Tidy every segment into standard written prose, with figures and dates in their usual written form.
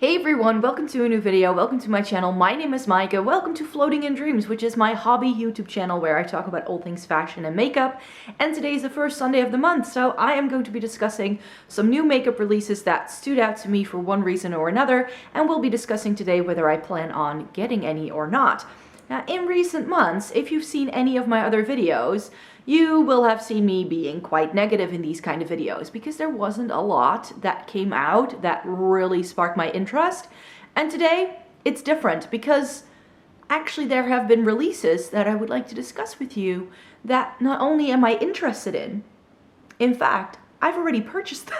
Hey everyone, welcome to a new video, welcome to my channel. My name is Micah, welcome to Floating in Dreams, which is my hobby YouTube channel where I talk about all things fashion and makeup. And today is the first Sunday of the month, so I am going to be discussing some new makeup releases that stood out to me for one reason or another, and we'll be discussing today whether I plan on getting any or not. Now, in recent months, if you've seen any of my other videos, you will have seen me being quite negative in these kind of videos because there wasn't a lot that came out that really sparked my interest. And today, it's different because actually there have been releases that I would like to discuss with you that not only am I interested in fact, I've already purchased them.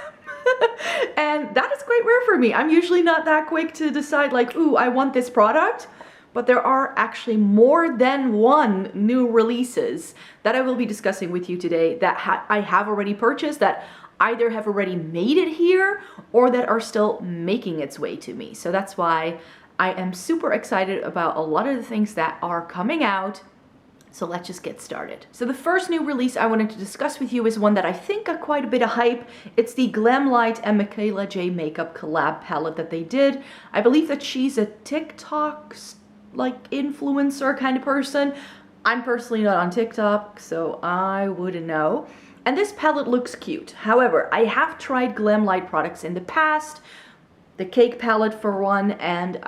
And that is quite rare for me. I'm usually not that quick to decide like, ooh, I want this product. But there are actually more than one new releases that I will be discussing with you today that I have already purchased, that either have already made it here or that are still making its way to me. So that's why I am super excited about a lot of the things that are coming out. So let's just get started. So the first new release I wanted to discuss with you is one that I think got quite a bit of hype. It's the Glamlite and Michaela makeup collab palette that they did. I believe that she's a TikTok like influencer kind of person. I'm personally not on TikTok, so I wouldn't know. And this palette looks cute. However, I have tried Glamlite products in the past, the cake palette for one, and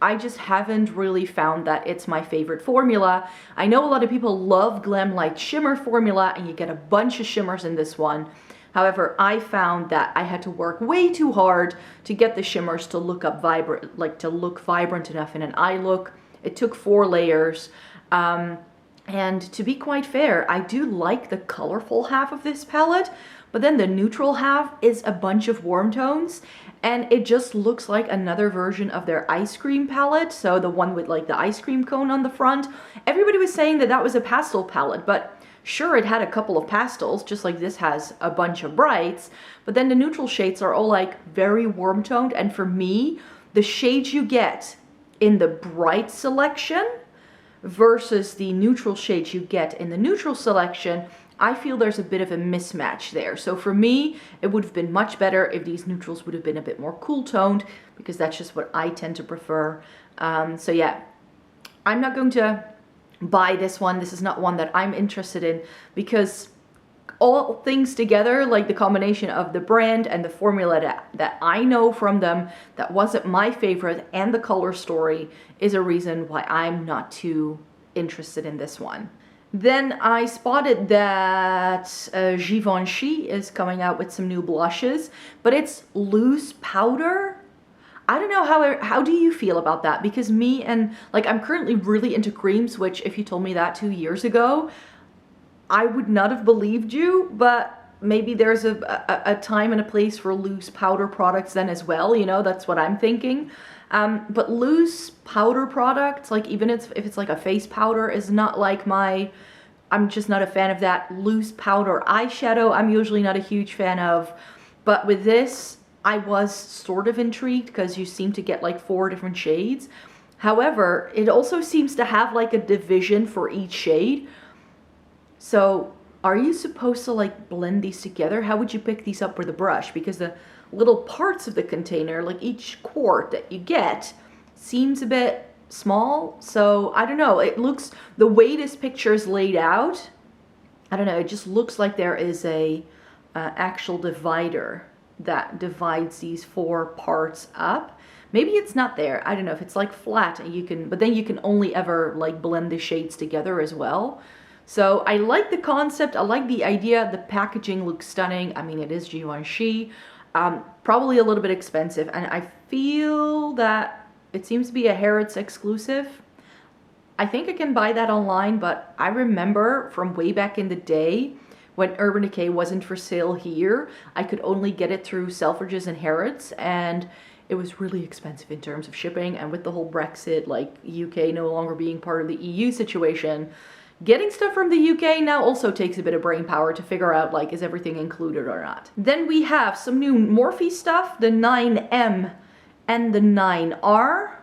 I just haven't really found that it's my favorite formula. I know a lot of people love Glamlite shimmer formula, and you get a bunch of shimmers in this one. However, I found that I had to work way too hard to get the shimmers to look vibrant enough in an eye look. It took 4 layers, and to be quite fair, I do like the colorful half of this palette, but then the neutral half is a bunch of warm tones, and it just looks like another version of their ice cream palette, so the one with like the ice cream cone on the front. Everybody was saying that that was a pastel palette, but sure, it had a couple of pastels, just like this has a bunch of brights, but then the neutral shades are all like very warm toned, and for me, the shades you get in the bright selection versus the neutral shades you get in the neutral selection, I feel there's a bit of a mismatch there. So for me, it would have been much better if these neutrals would have been a bit more cool toned, because that's just what I tend to prefer. So yeah, I'm not going to buy this one. This is not one that I'm interested in, because all things together, like the combination of the brand and the formula that I know from them that wasn't my favorite, and the color story, is a reason why I'm not too interested in this one. Then I spotted that Givenchy is coming out with some new blushes, but it's loose powder. I don't know, how do you feel about that? Because me and, like, I'm currently really into creams, which if you told me that 2 years ago, I would not have believed you, but maybe there's a time and a place for loose powder products then as well, you know, that's what I'm thinking. But loose powder products, like even if it's like a face powder, is not like I'm just not a fan of that. Loose powder eyeshadow, I'm usually not a huge fan of, but with this, I was sort of intrigued because you seem to get like 4 different shades. However, it also seems to have like a division for each shade. So are you supposed to like blend these together? How would you pick these up with a brush? Because the little parts of the container, like each quart that you get, seems a bit small. So I don't know, it looks, the way this picture is laid out, I don't know, it just looks like there is a actual divider that divides these 4 parts up. Maybe it's not there. I don't know if it's like flat and you can, but then you can only ever like blend the shades together as well. So I like the concept, I like the idea, the packaging looks stunning. I mean, it is Givenchy, probably a little bit expensive, and I feel that it seems to be a Harrods exclusive. I think I can buy that online, but I remember from way back in the day when Urban Decay wasn't for sale here, I could only get it through Selfridges and Harrods, and it was really expensive in terms of shipping, and with the whole Brexit, like UK no longer being part of the EU situation, getting stuff from the UK now also takes a bit of brain power to figure out, like, is everything included or not. Then we have some new Morphe stuff, the 9M and the 9R.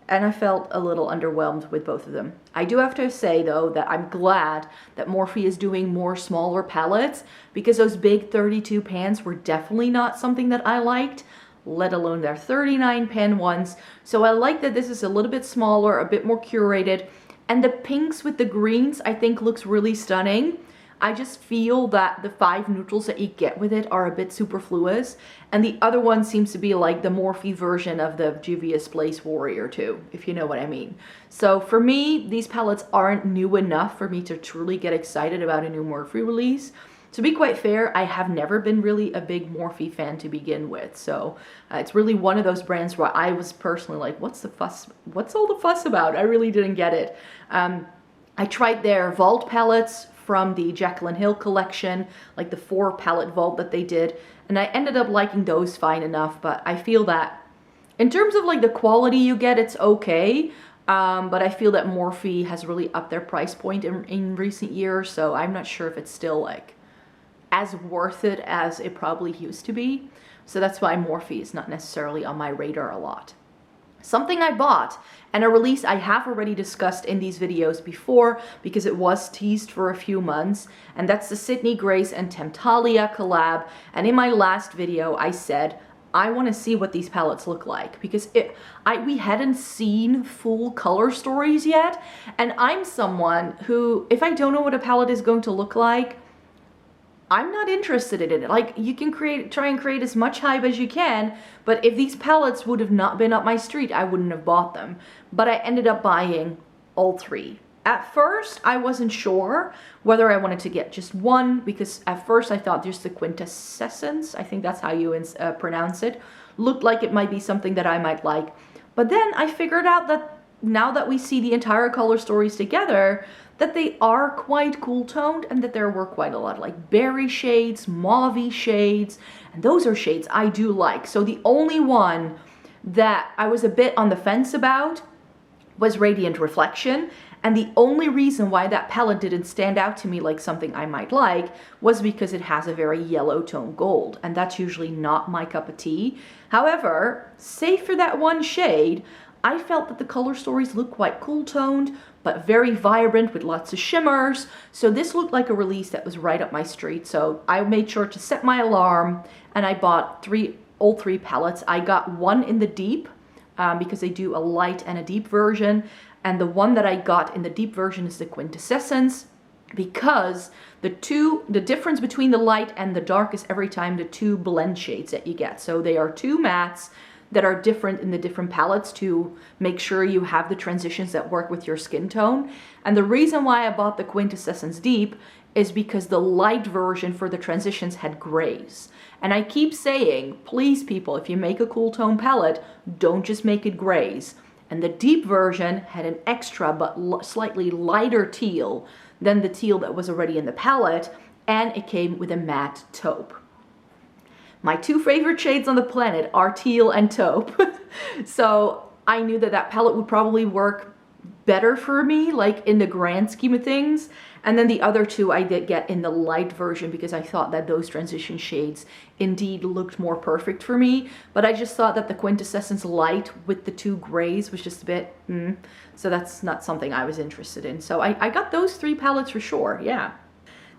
And I felt a little underwhelmed with both of them. I do have to say, though, that I'm glad that Morphe is doing more smaller palettes, because those big 32 pans were definitely not something that I liked. let alone their 39 pan ones. So I like that this is a little bit smaller, a bit more curated. And the pinks with the greens I think looks really stunning. I just feel that the 5 neutrals that you get with it are a bit superfluous. And the other one seems to be like the Morphe version of the Juvia's Place Warrior 2, if you know what I mean. So for me, these palettes aren't new enough for me to truly get excited about a new Morphe release. To be quite fair, I have never been really a big Morphe fan to begin with. So it's really one of those brands where I was personally like, what's the fuss? What's all the fuss about? I really didn't get it. I tried their Vault palettes from the Jaclyn Hill collection, like the 4 palette vault that they did, and I ended up liking those fine enough. But I feel that in terms of like the quality you get, it's okay, but I feel that Morphe has really upped their price point in recent years, so I'm not sure if it's still like as worth it as it probably used to be. So that's why Morphe is not necessarily on my radar a lot. Something I bought, and a release I have already discussed in these videos before because it was teased for a few months, and that's the Sydney Grace and Temptalia collab. And in my last video I said I want to see what these palettes look like because we hadn't seen full color stories yet, and I'm someone who, if I don't know what a palette is going to look like, I'm not interested in it. Like, you can try and create as much hype as you can, but if these palettes would have not been up my street, I wouldn't have bought them. But I ended up buying all 3. At first, I wasn't sure whether I wanted to get just one, because at first I thought just the Quintessence, I think that's how you pronounce it, looked like it might be something that I might like. But then I figured out that now that we see the entire color stories together, that they are quite cool toned and that there were quite a lot like berry shades, mauve shades, and those are shades I do like. So the only one that I was a bit on the fence about was Radiant Reflection, and the only reason why that palette didn't stand out to me like something I might like was because it has a very yellow tone gold, and that's usually not my cup of tea. However, save for that one shade, I felt that the color stories look quite cool toned, but very vibrant with lots of shimmers. So this looked like a release that was right up my street. So I made sure to set my alarm, and I bought all 3 palettes. I got one in the deep because they do a light and a deep version. And the one that I got in the deep version is the Quintessence, because the difference between the light and the dark is every time the 2 blend shades that you get. So they are 2 mattes that are different in the different palettes to make sure you have the transitions that work with your skin tone. And the reason why I bought the Quintessence Deep is because the light version for the transitions had grays. And I keep saying, please people, if you make a cool tone palette, don't just make it grays. And the deep version had an extra but slightly lighter teal than the teal that was already in the palette, and it came with a matte taupe. My 2 favorite shades on the planet are teal and taupe. So I knew that that palette would probably work better for me, like in the grand scheme of things. And then the other 2 I did get in the light version because I thought that those transition shades indeed looked more perfect for me. But I just thought that the Quintessence Light with the 2 grays was just a bit, So that's not something I was interested in. So I got those 3 palettes for sure, yeah.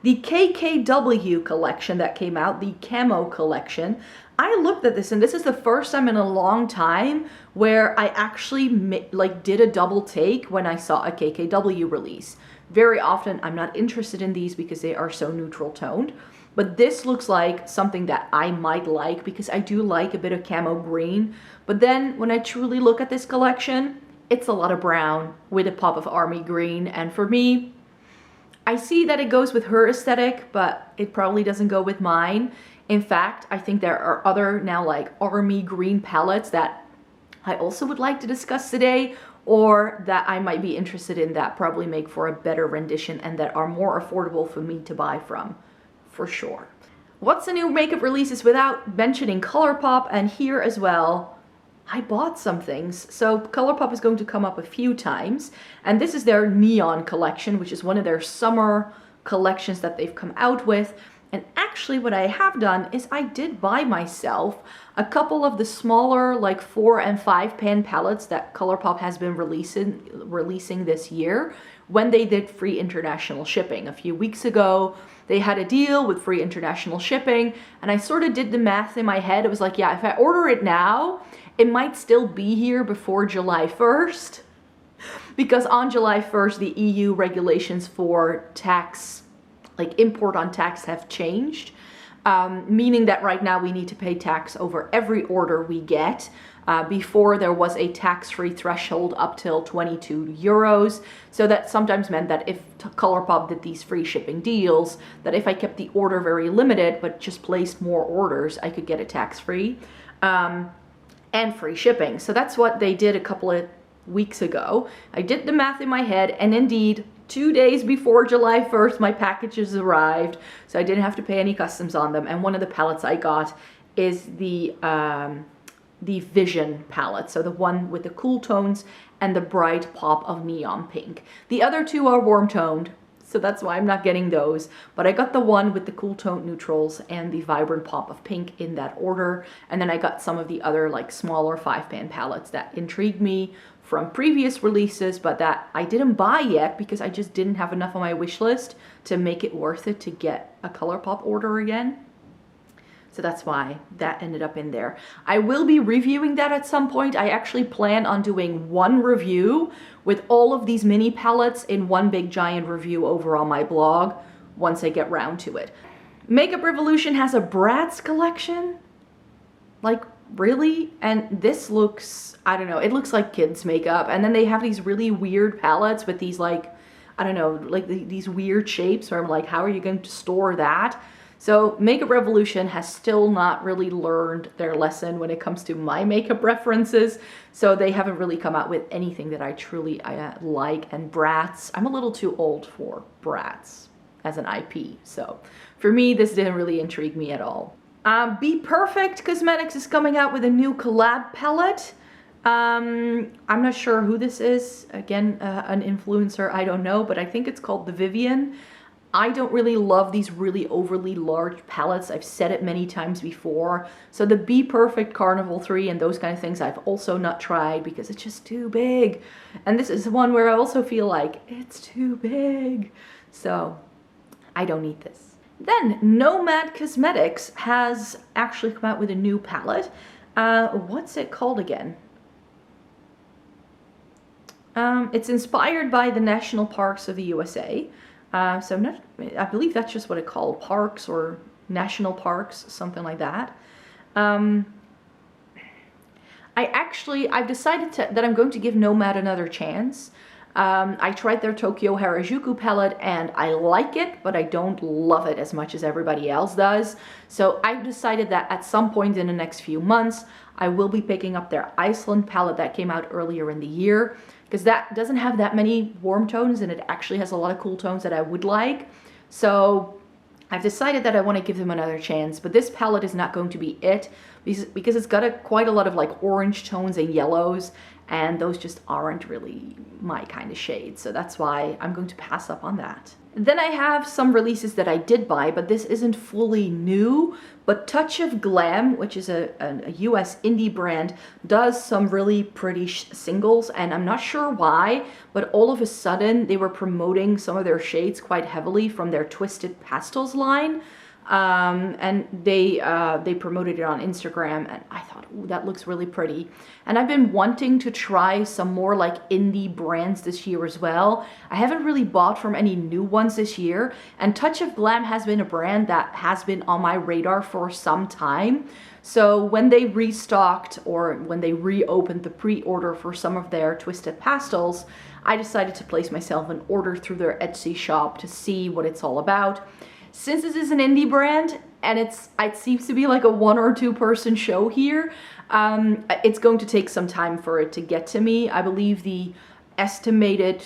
The KKW collection that came out, the Camo collection, I looked at this and this is the first time in a long time where I actually did a double take when I saw a KKW release. Very often I'm not interested in these because they are so neutral toned, but this looks like something that I might like because I do like a bit of camo green. But then when I truly look at this collection, it's a lot of brown with a pop of army green, and for me, I see that it goes with her aesthetic, but it probably doesn't go with mine. In fact, I think there are other now like army green palettes that I also would like to discuss today, or that I might be interested in that probably make for a better rendition and that are more affordable for me to buy from, for sure. What's the new makeup releases without mentioning ColourPop? And here as well, I bought some things. So ColourPop is going to come up a few times, and this is their Neon collection, which is one of their summer collections that they've come out with. And actually what I have done is I did buy myself a couple of the smaller like 4 and 5 pan palettes that ColourPop has been releasing this year when they did free international shipping. A few weeks ago, they had a deal with free international shipping, and I sort of did the math in my head. It was like, yeah, if I order it now, it might still be here before July 1st, because on July 1st, the EU regulations for tax, like import on tax, have changed. Meaning that right now we need to pay tax over every order we get. Before there was a tax-free threshold up till 22 euros. So that sometimes meant that if ColourPop did these free shipping deals, that if I kept the order very limited but just placed more orders, I could get it tax-free and free shipping. So that's what they did a couple of weeks ago. I did the math in my head, and indeed 2 days before July 1st my packages arrived, so I didn't have to pay any customs on them. And one of the palettes I got is the Vision palette, so the one with the cool tones and the bright pop of neon pink. The other two are warm toned, so that's why I'm not getting those, but I got the one with the cool toned neutrals and the vibrant pop of pink in that order. And then I got some of the other like smaller 5-pan palettes that intrigued me from previous releases, but that I didn't buy yet because I just didn't have enough on my wish list to make it worth it to get a ColourPop order again. So that's why that ended up in there. I will be reviewing that at some point. I actually plan on doing one review with all of these mini palettes in one big giant review over on my blog once I get round to it. Makeup Revolution has a Bratz collection? Like, really? And this looks, I don't know, it looks like kids makeup. And then they have these really weird palettes with these like, I don't know, like these weird shapes where I'm like, how are you going to store that? So Makeup Revolution has still not really learned their lesson when it comes to my makeup references. So they haven't really come out with anything that I truly like. And Bratz, I'm a little too old for Bratz as an IP. So for me, this didn't really intrigue me at all. Be Perfect Cosmetics is coming out with a new collab palette. I'm not sure who this is. Again, an influencer, I don't know, but I think it's called the Vivian. I don't really love these really overly large palettes. I've said it many times before. So the Be Perfect Carnival 3 and those kind of things I've also not tried because it's just too big. And this is one where I also feel like it's too big. So I don't need this. Then Nomad Cosmetics has actually come out with a new palette. What's it called again? It's inspired by the national parks of the USA. So I believe that's just what it's called, parks or national parks, something like that. I've decided that I'm going to give Nomad another chance. I tried their Tokyo Harajuku palette and I like it, but I don't love it as much as everybody else does. So I've decided that at some point in the next few months, I will be picking up their Iceland palette that came out earlier in the year, because that doesn't have that many warm tones and it actually has a lot of cool tones that I would like. So I've decided that I want to give them another chance, but this palette is not going to be it because it's got quite a lot of like orange tones and yellows, and those just aren't really my kind of shade. So that's why I'm going to pass up on that. Then I have some releases that I did buy, but this isn't fully new. But Touch of Glam, which is a US indie brand, does some really pretty singles, and I'm not sure why, but all of a sudden they were promoting some of their shades quite heavily from their Twisted Pastels line. And they promoted it on Instagram, and I thought, ooh, that looks really pretty. And I've been wanting to try some more like indie brands this year as well. I haven't really bought from any new ones this year, and Touch of Glam has been a brand that has been on my radar for some time. So when they restocked or when they reopened the pre-order for some of their Twisted Pastels, I decided to place myself an order through their Etsy shop to see what it's all about. Since this is an indie brand and it seems to be like a 1 or 2 person show here, it's going to take some time for it to get to me. I believe the estimated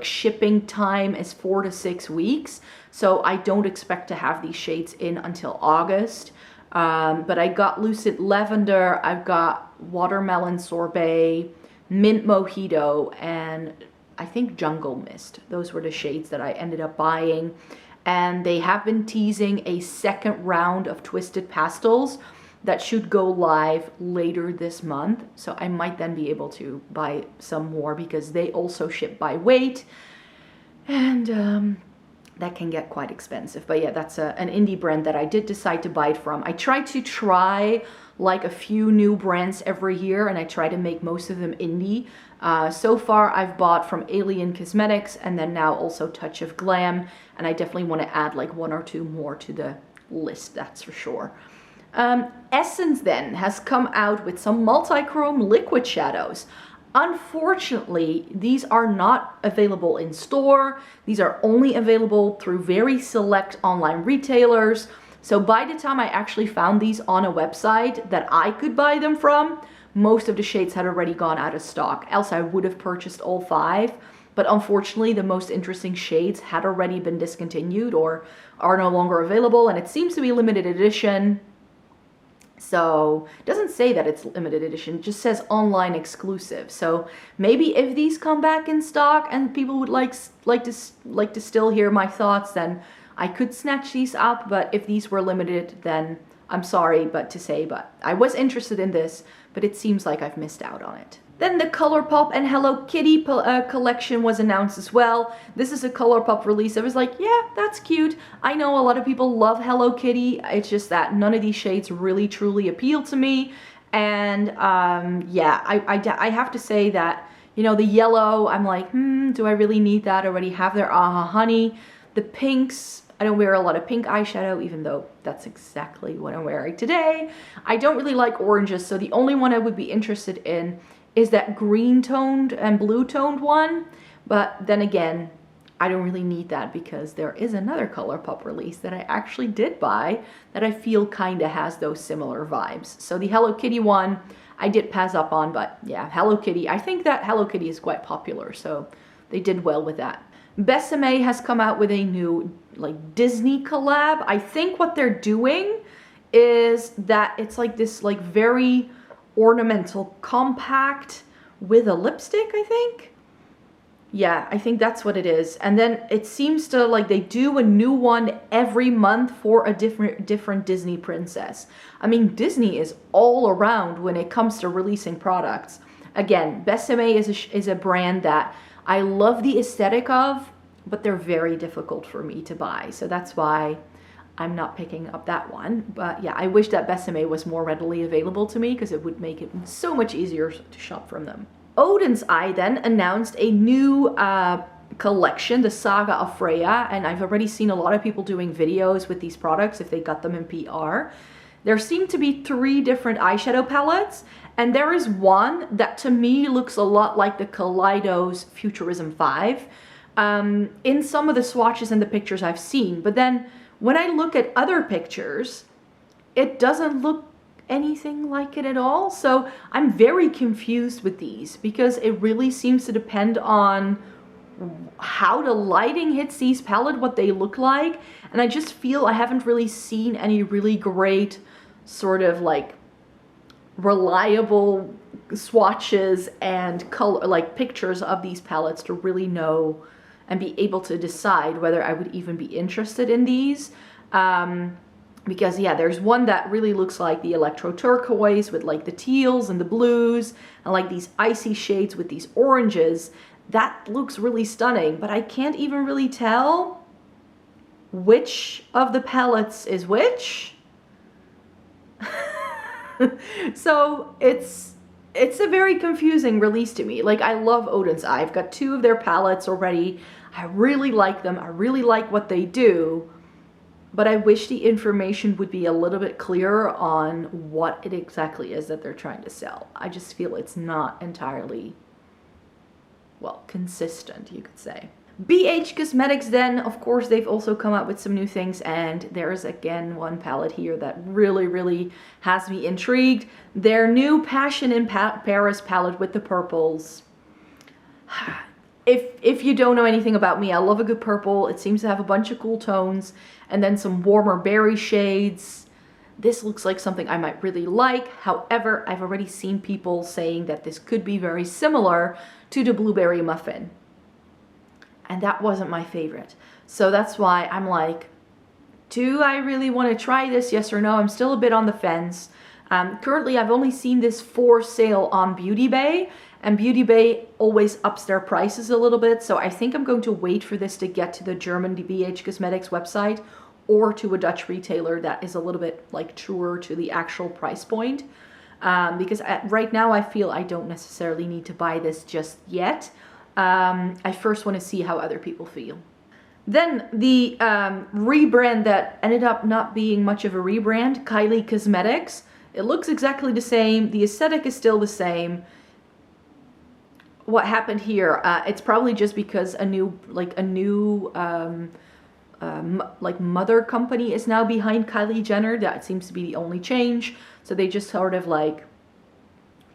shipping time is 4 to 6 weeks, so I don't expect to have these shades in until August. But I got Lucid Lavender, I've got Watermelon Sorbet, Mint Mojito, and I think Jungle Mist. Those were the shades that I ended up buying. And they have been teasing a second round of Twisted Pastels that should go live later this month. So I might then be able to buy some more because they also ship by weight. And that can get quite expensive. But yeah, that's an indie brand that I did decide to buy it from. I try to try like a few new brands every year, and I try to make most of them indie. So far I've bought from Alien Cosmetics, and then now also Touch of Glam, and I definitely want to add like 1 or 2 more to the list, that's for sure. Essence then has come out with some multi-chrome liquid shadows. Unfortunately, these are not available in store. These are only available through very select online retailers. So by the time I actually found these on a website that I could buy them from, most of the shades had already gone out of stock. Else I would have purchased all 5. But unfortunately, the most interesting shades had already been discontinued or are no longer available. And it seems to be limited edition. So it doesn't say that it's limited edition, it just says online exclusive. So maybe if these come back in stock and people would like to still hear my thoughts, then I could snatch these up. But if these were limited, then I'm sorry but I was interested in this, but it seems like I've missed out on it. Then the ColourPop and Hello Kitty collection was announced as well. This is a ColourPop release. I was like, yeah, that's cute. I know a lot of people love Hello Kitty. It's just that none of these shades really truly appeal to me. And yeah, I have to say that, you know, the yellow, I'm like, do I really need that? I already have their Aha Honey. The pinks, I don't wear a lot of pink eyeshadow, even though that's exactly what I'm wearing today. I don't really like oranges, so the only one I would be interested in is that green toned and blue toned one. But then again, I don't really need that because there is another ColourPop release that I actually did buy that I feel kind of has those similar vibes. So the Hello Kitty one I did pass up on, but yeah, Hello Kitty, I think that Hello Kitty is quite popular, so they did well with that. Besame has come out with a new like Disney collab. I think what they're doing is that it's like this like very ornamental compact with a lipstick, I think. Yeah, I think that's what it is. And then it seems to like they do a new one every month for a different Disney princess. I mean, Disney is all around when it comes to releasing products. Again, Besame is a brand that I love the aesthetic of, but they're very difficult for me to buy. So that's why I'm not picking up that one. But yeah, I wish that Besame was more readily available to me because it would make it so much easier to shop from them. Odin's Eye then announced a new collection, the Saga of Freya, and I've already seen a lot of people doing videos with these products if they got them in PR. There seem to be 3 different eyeshadow palettes, and there is one that to me looks a lot like the Kaleidos Futurism 5 in some of the swatches and the pictures I've seen. But then when I look at other pictures, it doesn't look anything like it at all. So I'm very confused with these because it really seems to depend on how the lighting hits these palette, what they look like. And I just feel I haven't really seen any really great sort of like reliable swatches and color, like pictures of these palettes to really know and be able to decide whether I would even be interested in these. Because yeah, there's one that really looks like the electro turquoise with like the teals and the blues and like these icy shades with these oranges. That looks really stunning, but I can't even really tell which of the palettes is which. So it's a very confusing release to me. Like, I love Odin's Eye. I've got 2 of their palettes already. I really like them. I really like what they do. But I wish the information would be a little bit clearer on what it exactly is that they're trying to sell. I just feel it's not entirely, well, consistent, you could say. BH Cosmetics then, of course, they've also come out with some new things, and there is again one palette here that really has me intrigued. Their new Passion in Paris palette with the purples. If you don't know anything about me, I love a good purple. It seems to have a bunch of cool tones and then some warmer berry shades. This looks like something I might really like. However, I've already seen people saying that this could be very similar to the Blueberry Muffin. And that wasn't my favorite. So that's why I'm like, do I really want to try this? Yes or no? I'm still a bit on the fence. Currently, I've only seen this for sale on Beauty Bay, and Beauty Bay always ups their prices a little bit. So I think I'm going to wait for this to get to the German BH Cosmetics website or to a Dutch retailer that is a little bit like truer to the actual price point. Because right now I feel I don't necessarily need to buy this just yet. I first want to see how other people feel. Then the rebrand that ended up not being much of a rebrand, Kylie Cosmetics. It looks exactly the same. The aesthetic is still the same. What happened here? It's probably just because a new mother company is now behind Kylie Jenner. That seems to be the only change. So they just sort of like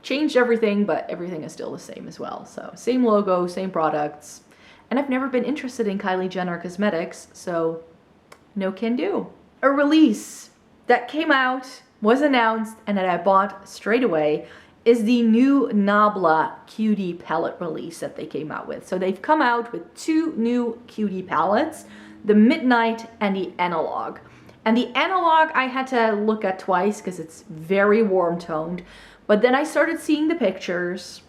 changed everything, but everything is still the same as well. So same logo, same products. And I've never been interested in Kylie Jenner Cosmetics, so no can do. A release that came out, was announced, and that I bought straight away is the new Nabla Cutie palette release that they came out with. So they've come out with two new Cutie palettes, the Midnight and the Analog. And the Analog I had to look at twice because it's very warm toned. But then I started seeing the pictures,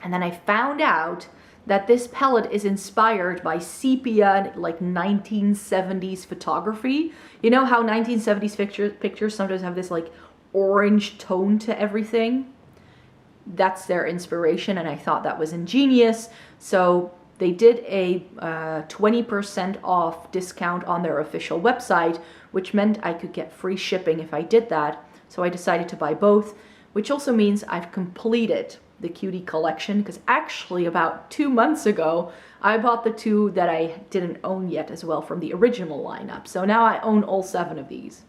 and then I found out that this palette is inspired by sepia, like 1970s photography. You know how 1970s pictures sometimes have this like orange tone to everything? That's their inspiration, and I thought that was ingenious. So they did a 20% off discount on their official website, which meant I could get free shipping if I did that. So I decided to buy both, which also means I've completed the Cutie collection, because actually about 2 months ago I bought the two that I didn't own yet as well from the original lineup. So now I own all 7 of these.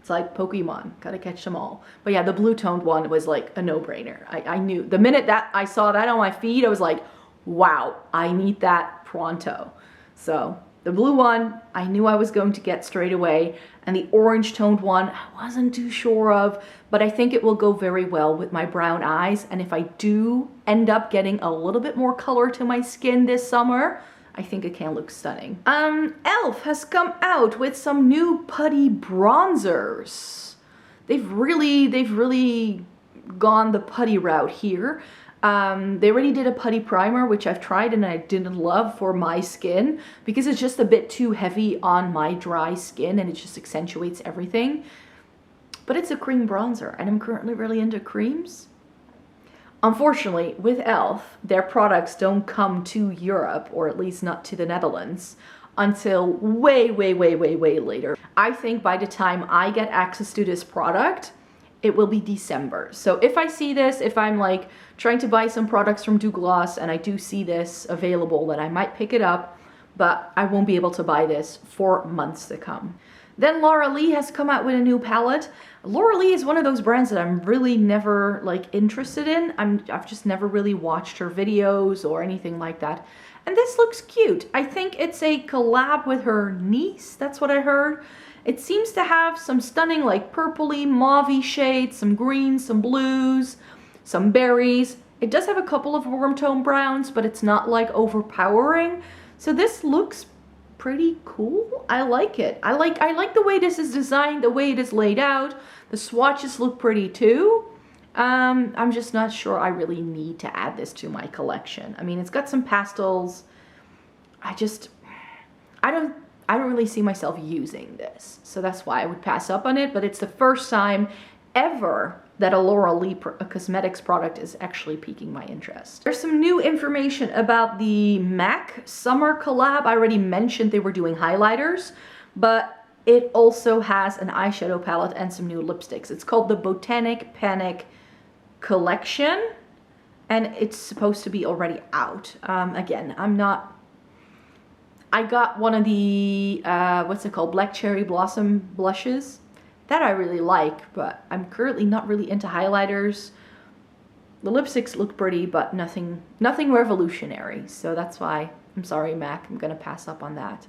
It's like Pokemon, gotta catch them all. But yeah, the blue toned one was like a no-brainer. I knew the minute that I saw that on my feed, I was like, wow, I need that pronto. So the blue one I knew I was going to get straight away, and the orange toned one I wasn't too sure of, but I think it will go very well with my brown eyes. And if I do end up getting a little bit more color to my skin this summer, I think it can look stunning. e.l.f. has come out with some new putty bronzers. They've really gone the putty route here. They already did a putty primer, which I've tried and I didn't love for my skin because it's just a bit too heavy on my dry skin and it just accentuates everything. But it's a cream bronzer and I'm currently really into creams. Unfortunately, with e.l.f., their products don't come to Europe, or at least not to the Netherlands, until way later. I think by the time I get access to this product, it will be December. So if I see this, if I'm like trying to buy some products from Douglas and I do see this available, then I might pick it up, but I won't be able to buy this for months to come. Then Laura Lee has come out with a new palette. Laura Lee is one of those brands that I'm really never like interested in. I've just never really watched her videos or anything like that. And this looks cute. I think it's a collab with her niece. That's what I heard. It seems to have some stunning like purpley, mauve shades, some greens, some blues, some berries. It does have a couple of warm tone browns, but it's not like overpowering. So this looks pretty cool. I like it. I like the way this is designed, the way it is laid out. The swatches look pretty too. I'm just not sure I really need to add this to my collection. I mean, it's got some pastels. I don't really see myself using this. So that's why I would pass up on it, but it's the first time ever that a Laura Lee cosmetics product is actually piquing my interest. There's some new information about the MAC summer collab. I already mentioned they were doing highlighters, but it also has an eyeshadow palette and some new lipsticks. It's called the Botanic Panic Collection, and it's supposed to be already out. Again, I got one of the, what's it called, Black Cherry Blossom blushes. That I really like, but I'm currently not really into highlighters. The lipsticks look pretty, but nothing revolutionary. So that's why, I'm sorry, MAC, I'm gonna pass up on that.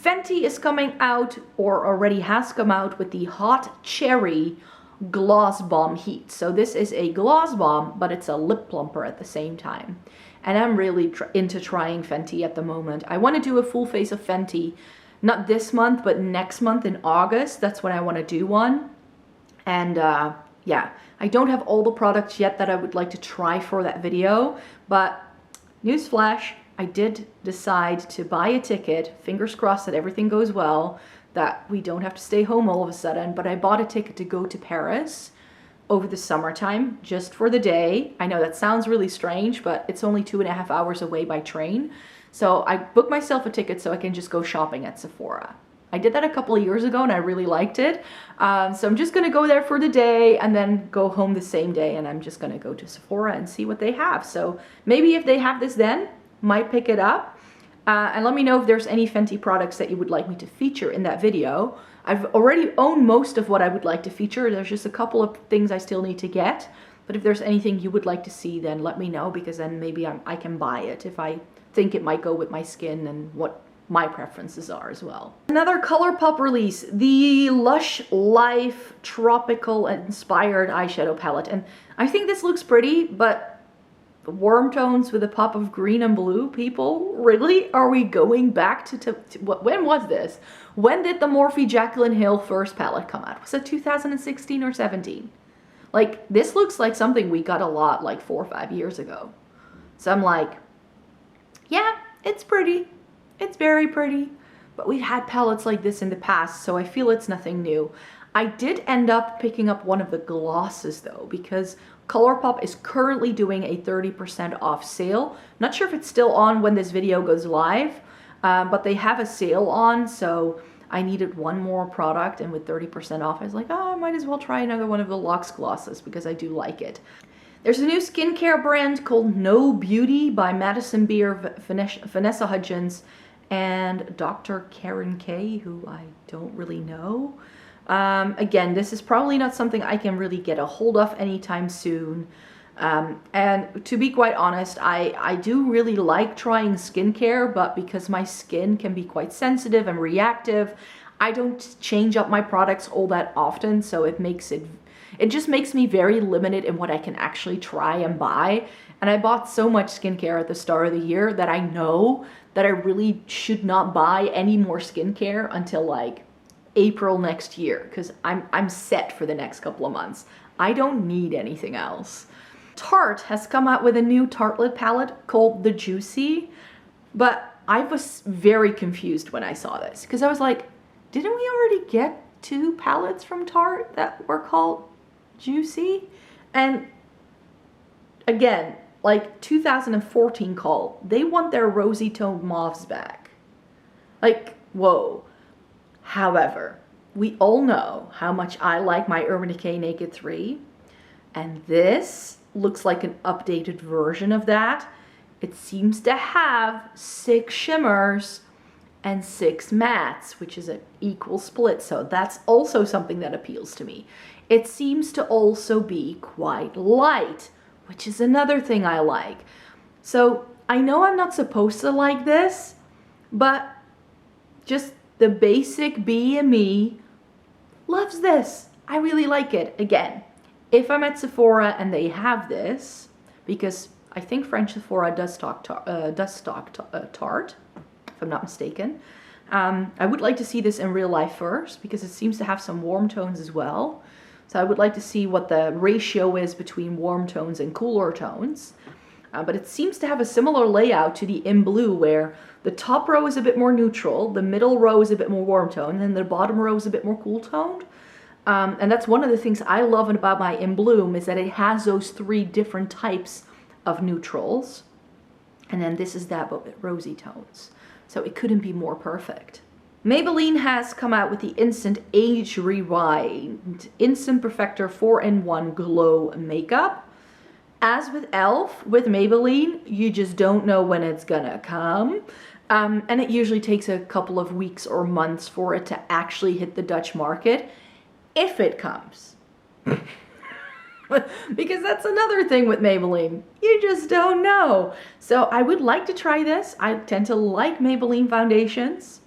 Fenty is coming out, or already has come out, with the Hot Cherry Gloss Bomb Heat. So this is a gloss bomb, but it's a lip plumper at the same time. And I'm really into trying Fenty at the moment. I want to do a full face of Fenty, not this month, but next month in August. That's when I want to do one. And yeah, I don't have all the products yet that I would like to try for that video, but newsflash, I did decide to buy a ticket, fingers crossed that everything goes well, that we don't have to stay home all of a sudden, but I bought a ticket to go to Paris over the summertime just for the day. I know that sounds really strange, but it's only 2.5 hours away by train. So I booked myself a ticket so I can just go shopping at Sephora. I did that a couple of years ago and I really liked it. So I'm just gonna go there for the day and then go home the same day, and I'm just gonna go to Sephora and see what they have. So maybe if they have this then, might pick it up. And let me know if there's any Fenty products that you would like me to feature in that video. I've already owned most of what I would like to feature. There's just a couple of things I still need to get. But if there's anything you would like to see, then let me know, because then maybe I can buy it if I think it might go with my skin and what my preferences are as well. Another ColourPop release, the Lush Life Tropical Inspired Eyeshadow Palette. And I think this looks pretty, but warm tones with a pop of green and blue, people? Really? Are we going back to when was this? When did the Morphe Jaclyn Hill first palette come out? Was it 2016 or 17? Like, this looks like something we got a lot like 4 or 5 years ago. So I'm like, yeah, it's pretty. It's very pretty. But we've had palettes like this in the past, so I feel it's nothing new. I did end up picking up one of the glosses though, because ColourPop is currently doing a 30% off sale. Not sure if it's still on when this video goes live, but they have a sale on, so I needed one more product, and with 30% off, I was like, oh, I might as well try another one of the Luxe glosses because I do like it. There's a new skincare brand called No Beauty by Madison Beer, Vanessa Hudgens, and Dr. Karen K, who I don't really know. Again, this is probably not something I can really get a hold of anytime soon. And to be quite honest, I do really like trying skincare, but because my skin can be quite sensitive and reactive, I don't change up my products all that often, so it just makes me very limited in what I can actually try and buy. And I bought so much skincare at the start of the year that I know that I really should not buy any more skincare until like April next year, because I'm set for the next couple of months. I don't need anything else. Tarte has come out with a new Tartelette palette called the Juicy, but I was very confused when I saw this, because I was like, didn't we already get 2 palettes from Tarte that were called Juicy? And again, like 2014 call, they want their rosy toned mauves back. Like, whoa. However, we all know how much I like my Urban Decay Naked 3, and this looks like an updated version of that. It seems to have 6 shimmers and 6 mattes, which is an equal split, so that's also something that appeals to me. It seems to also be quite light, which is another thing I like. So I know I'm not supposed to like this, but just the basic bee in me loves this. I really like it. Again, if I'm at Sephora and they have this, because I think French Sephora does stock Tarte, if I'm not mistaken. I would like to see this in real life first, because it seems to have some warm tones as well. So I would like to see what the ratio is between warm tones and cooler tones. But it seems to have a similar layout to the In Blue, where the top row is a bit more neutral, the middle row is a bit more warm toned, and the bottom row is a bit more cool toned. And that's one of the things I love about my In Bloom, is that it has those 3 different types of neutrals. And then this is that, but with rosy tones. So it couldn't be more perfect. Maybelline has come out with the Instant Age Rewind Instant Perfector 4-in-1 Glow Makeup. As with e.l.f., with Maybelline, you just don't know when it's gonna come. And it usually takes a couple of weeks or months for it to actually hit the Dutch market, if it comes. Because that's another thing with Maybelline. You just don't know. So I would like to try this. I tend to like Maybelline foundations.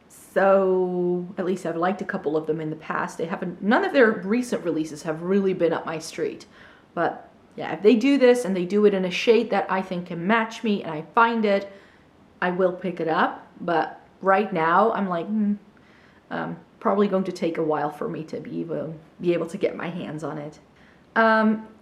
So at least I've liked a couple of them in the past. They haven't, none of their recent releases have really been up my street. But yeah, if they do this and they do it in a shade that I think can match me and I find it, I will pick it up. But right now I'm like, probably going to take a while for me to be able to get my hands on it.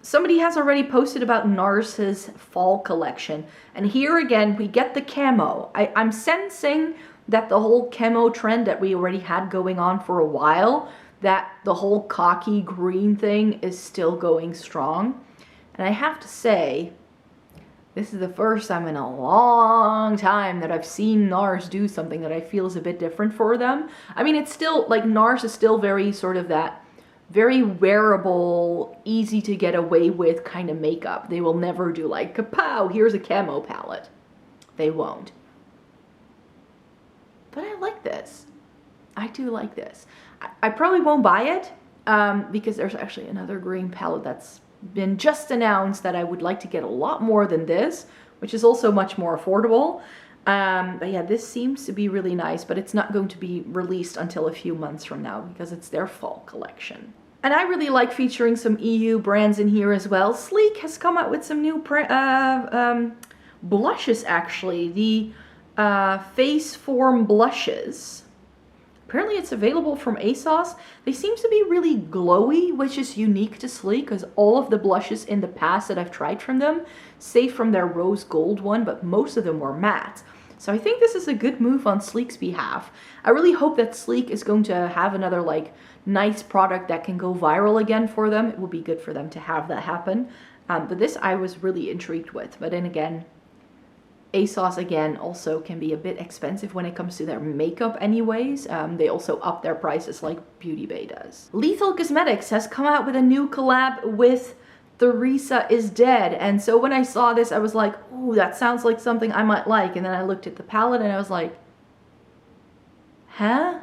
Somebody has already posted about NARS's fall collection, and here again we get the camo. I'm sensing that the whole camo trend that we already had going on for a while, that the whole cocky green thing is still going strong. And I have to say, this is the first time in a long time that I've seen NARS do something that I feel is a bit different for them. I mean, it's still, like, NARS is still very sort of that very wearable, easy to get away with kind of makeup. They will never do like, kapow, here's a camo palette. They won't. But I like this. I do like this. I probably won't buy it because there's actually another green palette that's been just announced that I would like to get a lot more than this, which is also much more affordable. But yeah, this seems to be really nice, but it's not going to be released until a few months from now because it's their fall collection. And I really like featuring some EU brands in here as well. Sleek has come out with some new blushes, actually. The Face Form blushes. Apparently it's available from ASOS. They seem to be really glowy, which is unique to Sleek because all of the blushes in the past that I've tried from them, save from their rose gold one, but most of them were matte. So I think this is a good move on Sleek's behalf. I really hope that Sleek is going to have another like nice product that can go viral again for them. It would be good for them to have that happen. But this I was really intrigued with. But then again, ASOS again also can be a bit expensive when it comes to their makeup anyways. They also up their prices like Beauty Bay does. Lethal Cosmetics has come out with a new collab with Theresa is Dead. And so when I saw this, I was like, ooh, that sounds like something I might like. And then I looked at the palette and I was like, huh?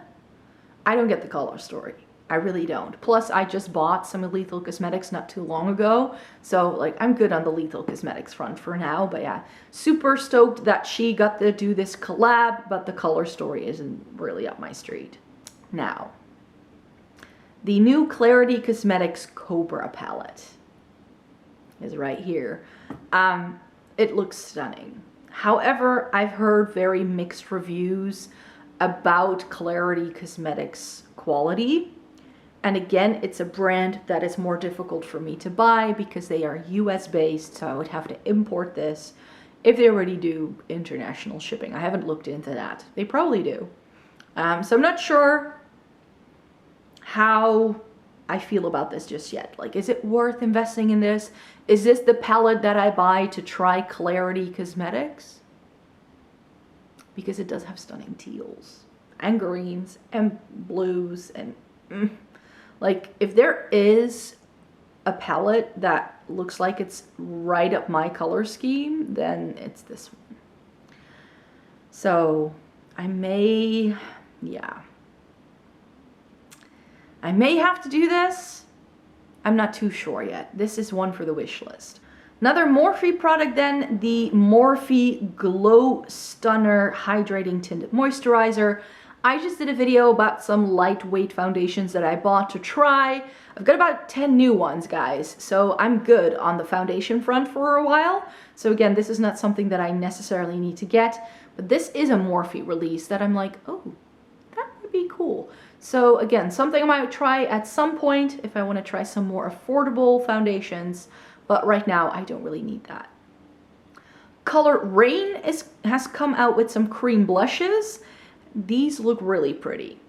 I don't get the color story. I really don't. Plus, I just bought some Lethal Cosmetics not too long ago. So, like, I'm good on the Lethal Cosmetics front for now. But yeah, super stoked that she got to do this collab, but the color story isn't really up my street. Now, the new Clarity Cosmetics Cobra palette is right here. It looks stunning. However, I've heard very mixed reviews about Clarity Cosmetics quality. And again, it's a brand that is more difficult for me to buy because they are US based, so I would have to import this if they already do international shipping. I haven't looked into that. They probably do. So I'm not sure how I feel about this just yet. Like, is it worth investing in this? Is this the palette that I buy to try Clarity Cosmetics? Because it does have stunning teals and greens and blues and like, if there is a palette that looks like it's right up my color scheme, then it's this one. So I may, yeah, I may have to do this. I'm not too sure yet. This is one for the wish list. Another Morphe product then, the Morphe Glow Stunner Hydrating Tinted Moisturizer. I just did a video about some lightweight foundations that I bought to try. I've got about 10 new ones, guys, so I'm good on the foundation front for a while. So again, this is not something that I necessarily need to get, but this is a Morphe release that I'm like, oh, that would be cool. So again, something I might try at some point if I want to try some more affordable foundations, but right now I don't really need that. Color Rain has come out with some cream blushes. These look really pretty.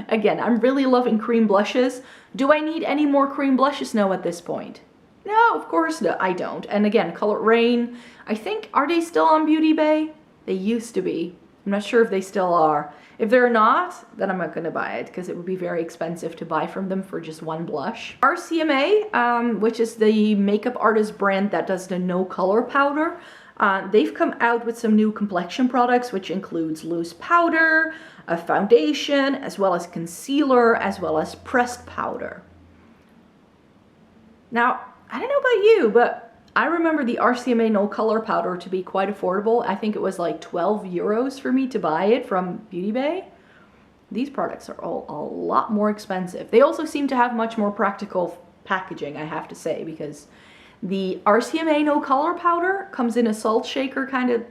Again, I'm really loving cream blushes. Do I need any more cream blushes now at this point? No, of course no, I don't. And again, Color Rain, I think, are they still on Beauty Bay? They used to be. I'm not sure if they still are. If they're not, then I'm not gonna buy it because it would be very expensive to buy from them for just one blush. RCMA, which is the makeup artist brand that does the no color powder, they've come out with some new complexion products, which includes loose powder, a foundation, as well as concealer, as well as pressed powder. Now, I don't know about you, but I remember the RCMA no color powder to be quite affordable. I think it was like 12 euros for me to buy it from Beauty Bay. These products are all a lot more expensive. They also seem to have much more practical packaging, I have to say, because the RCMA no color powder comes in a salt shaker kind of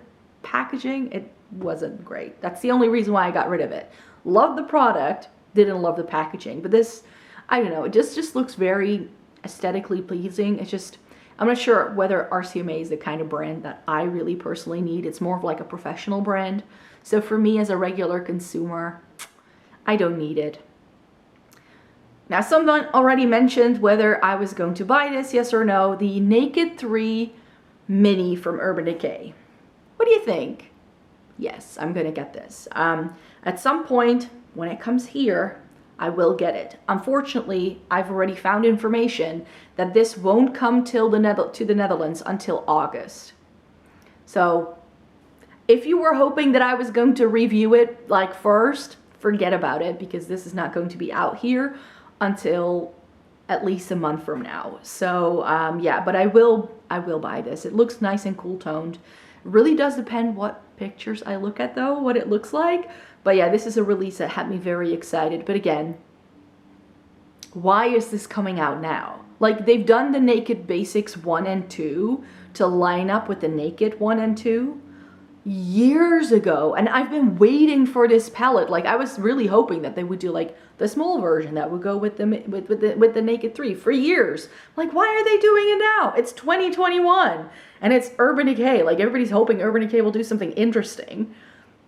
packaging. It wasn't great. That's the only reason why I got rid of it. Love the product, didn't love the packaging. But this, I don't know, it just looks very aesthetically pleasing. It's just, I'm not sure whether RCMA is the kind of brand that I really personally need. It's more of like a professional brand. So for me as a regular consumer, I don't need it. Now, someone already mentioned whether I was going to buy this, yes or no, the Naked 3 Mini from Urban Decay. What do you think? Yes, I'm gonna get this. At some point, when it comes here, I will get it. Unfortunately, I've already found information that this won't come to the Netherlands until August. So, if you were hoping that I was going to review it like first, forget about it, because this is not going to be out here until at least a month from now. So yeah, but I will buy this. It looks nice and cool toned. It really does depend what pictures I look at though, what it looks like. But yeah, this is a release that had me very excited. But again, why is this coming out now? Like, they've done the Naked Basics 1 and 2 to line up with the Naked 1 and 2 years ago, and I've been waiting for this palette. Like, I was really hoping that they would do like the small version that would go with the Naked 3 for years. Like, why are they doing it now? It's 2021 and it's Urban Decay. Like, everybody's hoping Urban Decay will do something interesting,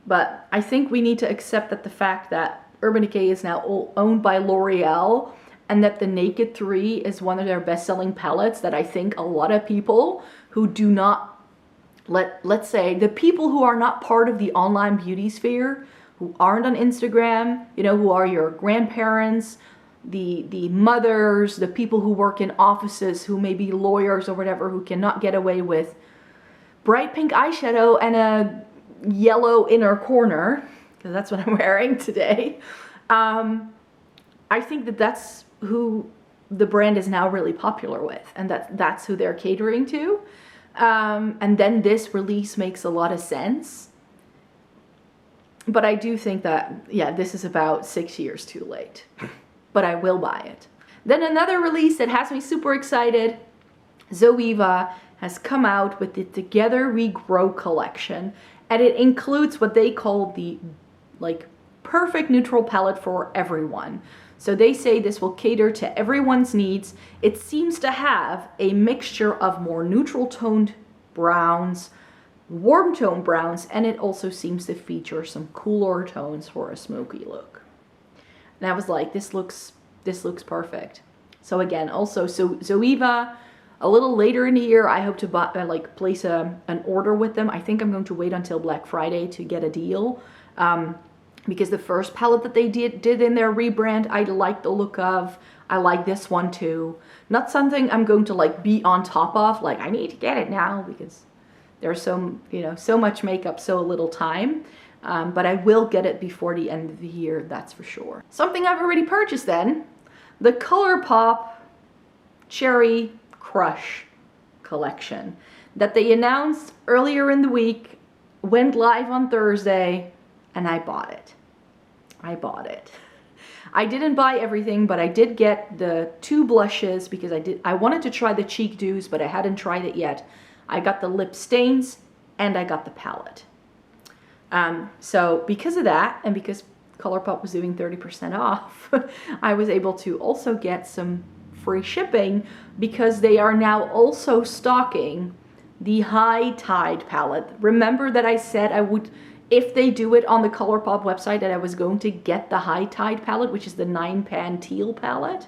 but I think we need to accept that the fact that Urban Decay is now owned by L'Oreal, and that the Naked 3 is one of their best-selling palettes, that I think a lot of people who do not, let's say, the people who are not part of the online beauty sphere, who aren't on Instagram, you know, who are your grandparents, the mothers, the people who work in offices, who may be lawyers or whatever, who cannot get away with bright pink eyeshadow and a yellow inner corner, because that's what I'm wearing today. I think that that's who the brand is now really popular with, and that's who they're catering to. And then this release makes a lot of sense. But I do think that, yeah, this is about 6 years too late. But I will buy it. Then another release that has me super excited, Zoeva has come out with the Together We Grow collection. And it includes what they call the, like, perfect neutral palette for everyone. So they say this will cater to everyone's needs. It seems to have a mixture of more neutral toned browns, warm toned browns, and it also seems to feature some cooler tones for a smoky look. And I was like, this looks perfect. So again, also, so Zoeva, a little later in the year, I hope to buy, place an order with them. I think I'm going to wait until Black Friday to get a deal. Because the first palette that they did in their rebrand, I like the look of. I like this one too. Not something I'm going to like be on top of, like I need to get it now, because there's so much makeup, so little time. But I will get it before the end of the year, that's for sure. Something I've already purchased then, the ColourPop Cherry Crush collection that they announced earlier in the week, went live on Thursday, and I bought it. I didn't buy everything, but I did get the 2 blushes because I wanted to try the cheek dews, but I hadn't tried it yet. I got the lip stains and I got the palette. So because of that, and because ColourPop was doing 30% off, I was able to also get some free shipping, because they are now also stocking the High Tide palette. Remember that I said I would, if they do it on the ColourPop website, that I was going to get the High Tide palette, which is the 9-pan teal palette?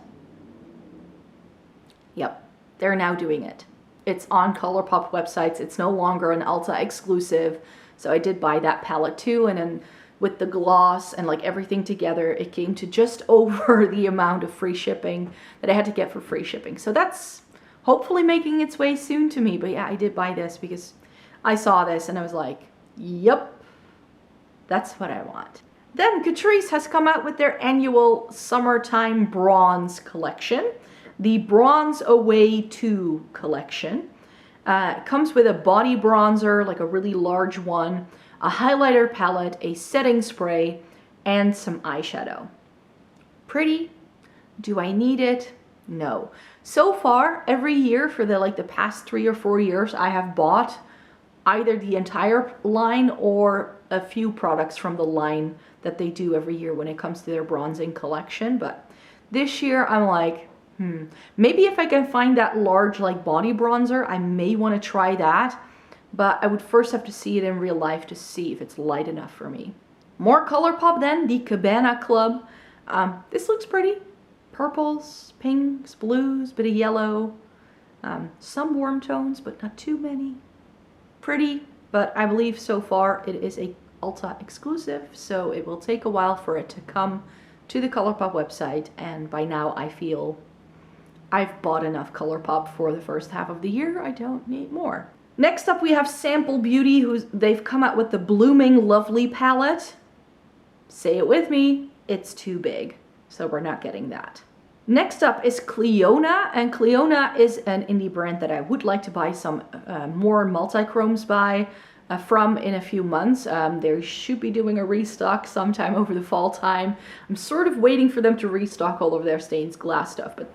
Yep, they're now doing it. It's on ColourPop websites. It's no longer an Ulta exclusive. So I did buy that palette too, and then with the gloss and like everything together, it came to just over the amount of free shipping that I had to get for free shipping. So that's hopefully making its way soon to me. But yeah, I did buy this because I saw this and I was like, yep, that's what I want. Then Catrice has come out with their annual summertime bronze collection, the Bronze Away 2 collection. It comes with a body bronzer, like a really large one, a highlighter palette, a setting spray, and some eyeshadow. Pretty. Do I need it? No. So far, every year for the past 3 or 4 years, I have bought either the entire line or a few products from the line that they do every year when it comes to their bronzing collection. But this year I'm like, maybe if I can find that large like body bronzer, I may want to try that. But I would first have to see it in real life to see if it's light enough for me. More ColourPop then, the Cabana Club. This looks pretty. Purples, pinks, blues, bit of yellow. Some warm tones, but not too many. Pretty, but I believe so far it is a Ulta exclusive, so it will take a while for it to come to the ColourPop website, and by now I feel I've bought enough ColourPop for the first half of the year. I don't need more. Next up we have Sample Beauty, they've come out with the Blooming Lovely palette. Say it with me, it's too big, so we're not getting that. Next up is Cliona, and Cliona is an indie brand that I would like to buy some more multi-chromes from in a few months. They should be doing a restock sometime over the fall time. I'm sort of waiting for them to restock all of their stained glass stuff, but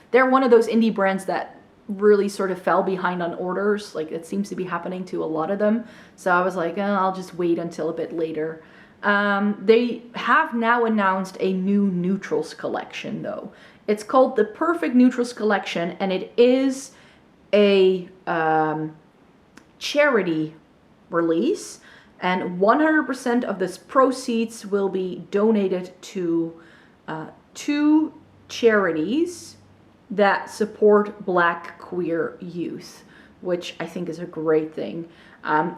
they're one of those indie brands that really sort of fell behind on orders. Like, it seems to be happening to a lot of them. So I was like, I'll just wait until a bit later. They have now announced a new neutrals collection though. It's called the Perfect Neutrals Collection, and it is a charity release, and 100% of this proceeds will be donated to 2 charities that support Black queer youth, which I think is a great thing.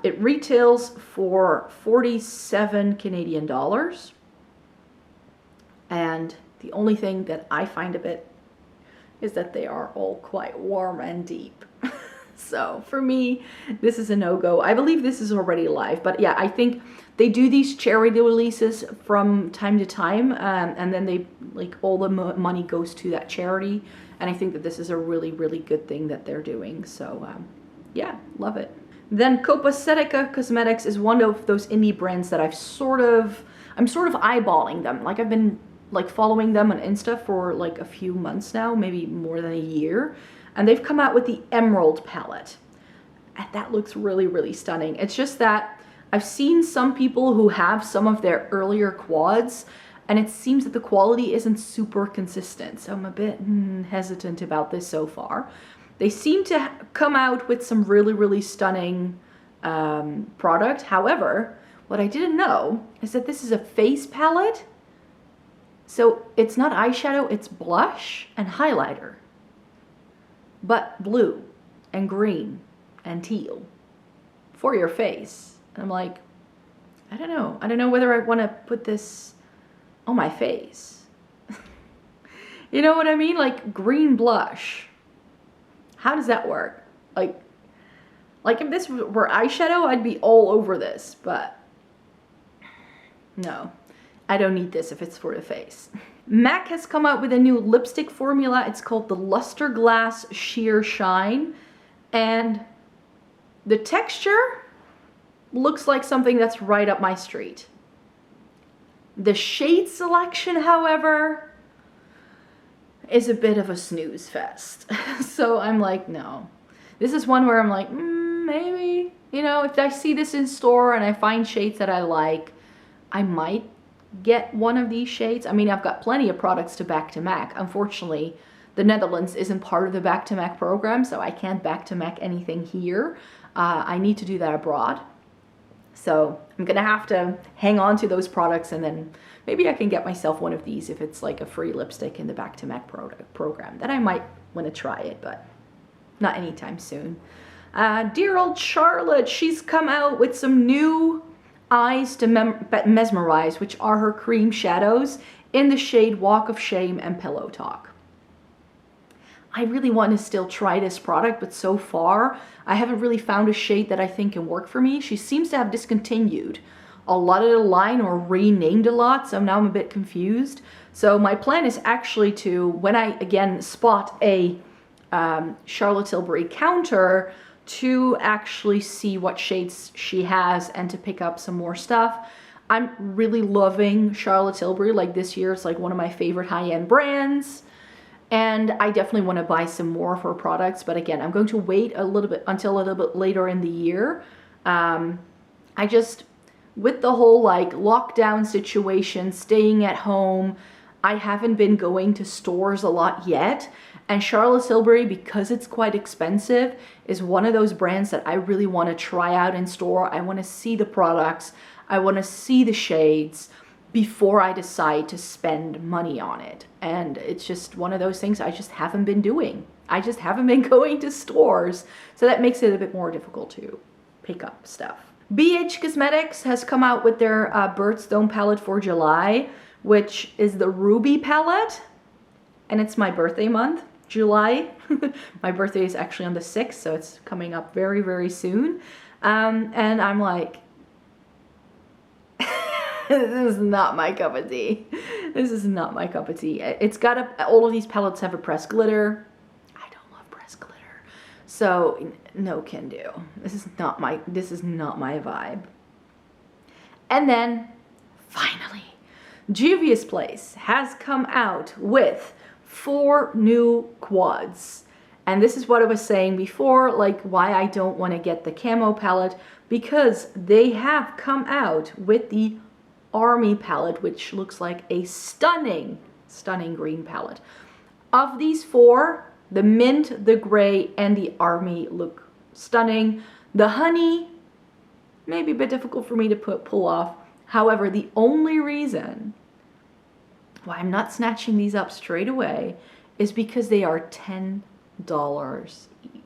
It retails for 47 Canadian dollars. And the only thing that I find a bit is that they are all quite warm and deep. So for me, this is a no-go. I believe this is already live, but yeah, I think they do these charity releases from time to time, and then they, like, all the money goes to that charity. And I think that this is a really, really good thing that they're doing. So yeah, love it. Then Copacetica Cosmetics is one of those indie brands that I'm sort of eyeballing them. Like, I've been like following them on Insta for like a few months now, maybe more than a year. And they've come out with the Emerald palette. And that looks really, really stunning. It's just that I've seen some people who have some of their earlier quads, and it seems that the quality isn't super consistent. So I'm a bit hesitant about this so far. They seem to come out with some really, really stunning product. However, what I didn't know is that this is a face palette. So it's not eyeshadow, it's blush and highlighter. But blue and green and teal for your face. And I'm like, I don't know. I don't know whether I want to put this on my face. You know what I mean? Like, green blush. How does that work? Like if this were eyeshadow, I'd be all over this, but no, I don't need this if it's for the face. MAC has come out with a new lipstick formula. It's called the Luster Glass Sheer Shine, and the texture looks like something that's right up my street. The shade selection, however, is a bit of a snooze fest. So I'm like, no. This is one where I'm like, maybe, you know, if I see this in store and I find shades that I like, I might get one of these shades. I mean, I've got plenty of products to back to MAC. Unfortunately, the Netherlands isn't part of the back to MAC program, so I can't back to MAC anything here. I need to do that abroad. So I'm gonna have to hang on to those products, and then maybe I can get myself one of these if it's like a free lipstick in the back to MAC program. Then I might want to try it, but not anytime soon. Dear old Charlotte, she's come out with some new eyes to mesmerize, which are her cream shadows in the shade Walk of Shame and Pillow Talk. I really want to still try this product, but so far I haven't really found a shade that I think can work for me. She seems to have discontinued a lot of the line or renamed a lot, so now I'm a bit confused. So my plan is actually to, when I again spot a Charlotte Tilbury counter, to actually see what shades she has and to pick up some more stuff. I'm really loving Charlotte Tilbury. Like, this year it's like one of my favorite high-end brands, and I definitely want to buy some more of her products. But again, I'm going to wait a little bit until a little bit later in the year. with the whole like lockdown situation, staying at home, I haven't been going to stores a lot yet. And Charlotte Tilbury, because it's quite expensive, is one of those brands that I really want to try out in store. I want to see the products. I want to see the shades before I decide to spend money on it. And it's just one of those things I just haven't been doing. I just haven't been going to stores. So that makes it a bit more difficult to pick up stuff. BH Cosmetics has come out with their Birthstone palette for July, which is the Ruby palette. And it's my birthday month, July. My birthday is actually on the 6th, so it's coming up very, very soon. And I'm like, this is not my cup of tea. This is not my cup of tea. It's got all of these palettes have a pressed glitter. I don't love pressed glitter. So no can do. This is not my vibe. And then finally, Juvia's Place has come out with 4 new quads. And this is what I was saying before, like why I don't want to get the camo palette, because they have come out with the Army palette, which looks like a stunning green palette. Of these 4, the mint, the gray, and the Army look stunning. The honey may be a bit difficult for me to pull off. However, the only reason why I'm not snatching these up straight away is because they are $10 each.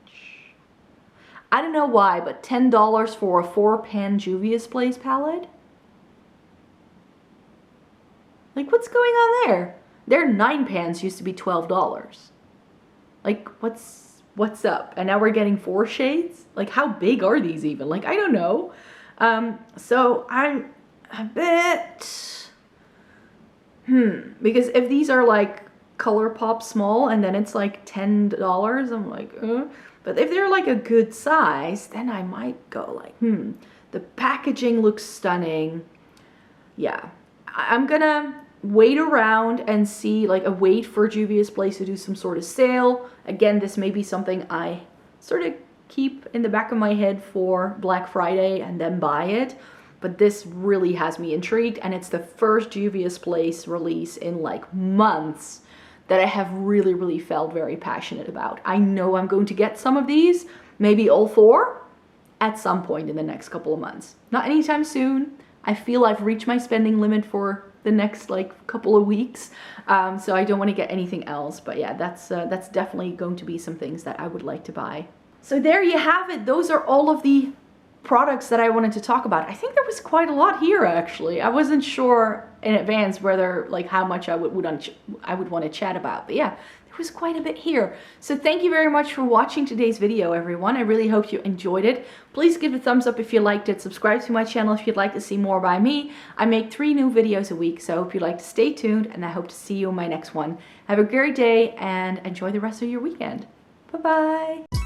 I don't know why, but $10 for a 4-pan Juvia's Place palette? Like, what's going on there? Their 9 pans used to be $12. Like, what's up? And now we're getting 4 shades? Like, how big are these even? Like, I don't know. So I'm a bit, because if these are like ColourPop small and then it's like $10, I'm like, But if they're like a good size, then I might go like, The packaging looks stunning. Yeah, I'm gonna wait around and see, like, wait for Juvia's Place to do some sort of sale. Again, this may be something I sort of keep in the back of my head for Black Friday and then buy it. But this really has me intrigued, and it's the first Juvia's Place release in like months that I have really, really felt very passionate about. I know I'm going to get some of these, maybe all 4, at some point in the next couple of months. Not anytime soon. I feel I've reached my spending limit for the next like couple of weeks, so I don't want to get anything else. But yeah, that's definitely going to be some things that I would like to buy. So there you have it. Those are all of the products that I wanted to talk about. I think there was quite a lot here actually. I wasn't sure in advance whether like how much I would want to chat about, but yeah, there was quite a bit here. So thank you very much for watching today's video, everyone. I really hope you enjoyed it. Please give it a thumbs up if you liked it. Subscribe to my channel if you'd like to see more by me. I make 3 new videos a week, so I hope you'd like to stay tuned, and I hope to see you in my next one. Have a great day and enjoy the rest of your weekend. Bye bye.